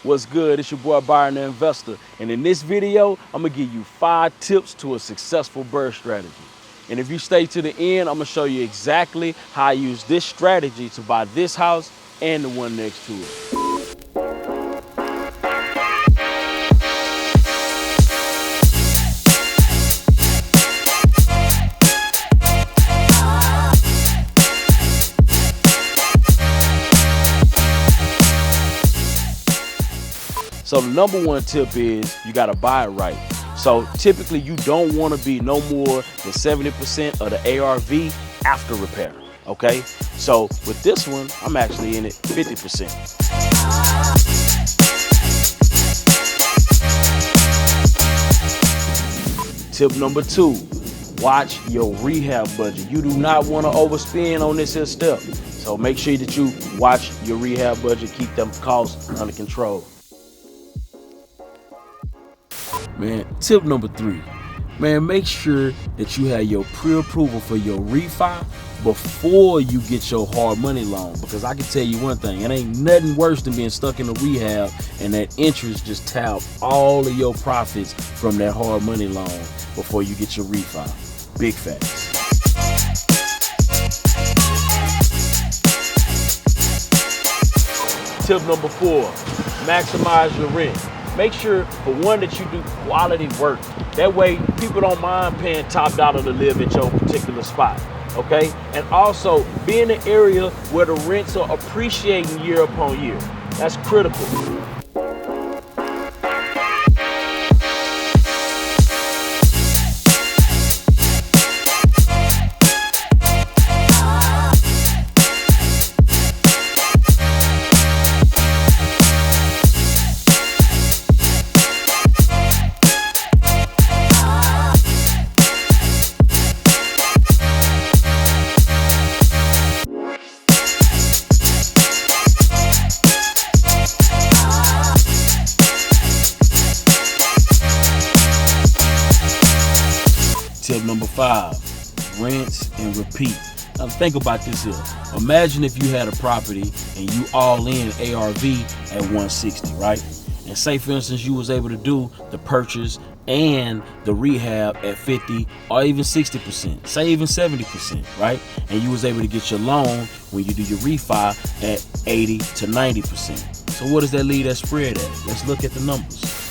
What's good? It's your boy BRRRR the Investor, and in this video I'm gonna give you 5 tips to a successful BRRRR strategy. And if you stay to the end, I'm gonna show you exactly how I use this strategy to buy this house and the one next to it. So the number 1 tip is you gotta buy it right. So typically you don't wanna be no more than 70% of the ARV after repair, okay? So with this one, I'm actually in it 50%. Tip number 2, watch your rehab budget. You do not wanna overspend on this here step. So make sure that you watch your rehab budget, keep them costs under control. Man, tip number 3, man, make sure that you have your pre-approval for your refi before you get your hard money loan. Because I can tell you one thing, it ain't nothing worse than being stuck in a rehab and that interest just tap all of your profits from that hard money loan before you get your refi. Big facts. Tip number 4, maximize your rent. Make sure, for one, that you do quality work. That way, people don't mind paying top dollar to live at your particular spot, okay? And also, be in an area where the rents are appreciating year upon year. That's critical. Tip number 5, rinse and repeat. Now think about this here. Imagine if you had a property and you all in ARV at 160, right? And say for instance you was able to do the purchase and the rehab at 50 or even 60%, say even 70%, right? And you was able to get your loan when you do your refi at 80 to 90%. So what does that leave that spread at? Let's look at the numbers.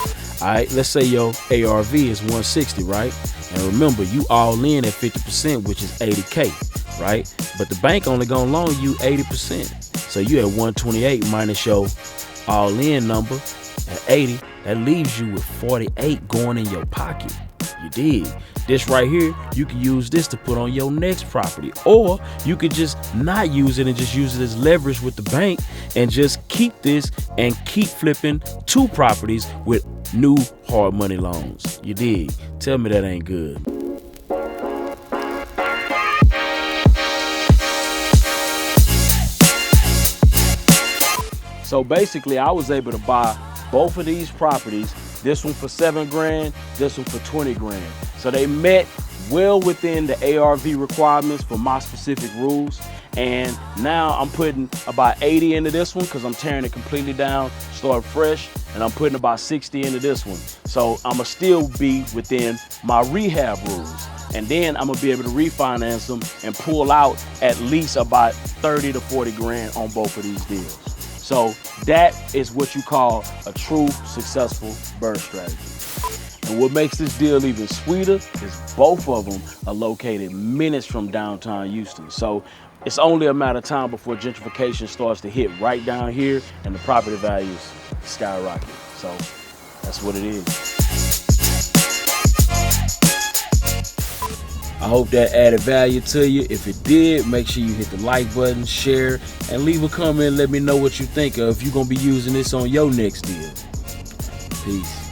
All right, let's say your ARV is 160, right? And remember, you all in at 50%, which is 80K, right? But the bank only gonna loan you 80%. So you at 128 minus your all in number at 80, that leaves you with 48 going in your pocket. You dig? This right here, you can use this to put on your next property, or you could just not use it and just use it as leverage with the bank and just keep this and keep flipping 2 properties with new hard money loans. You dig? Tell me that ain't good. So basically I was able to buy both of these properties, this one for 7 grand, this one for 20 grand. So they met well within the ARV requirements for my specific rules. And now I'm putting about 80 into this one because I'm tearing it completely down, start fresh, and I'm putting about 60 into this one. So I'ma still be within my rehab rules. And then I'm gonna be able to refinance them and pull out at least about 30 to 40 grand on both of these deals. So that is what you call a true successful BRRRR strategy. And what makes this deal even sweeter is both of them are located minutes from downtown Houston. So it's only a matter of time before gentrification starts to hit right down here and the property values skyrocket. So that's what it is. I hope that added value to you. If it did, make sure you hit the like button, share, and leave a comment. Let me know what you think of if you're gonna be using this on your next deal. Peace.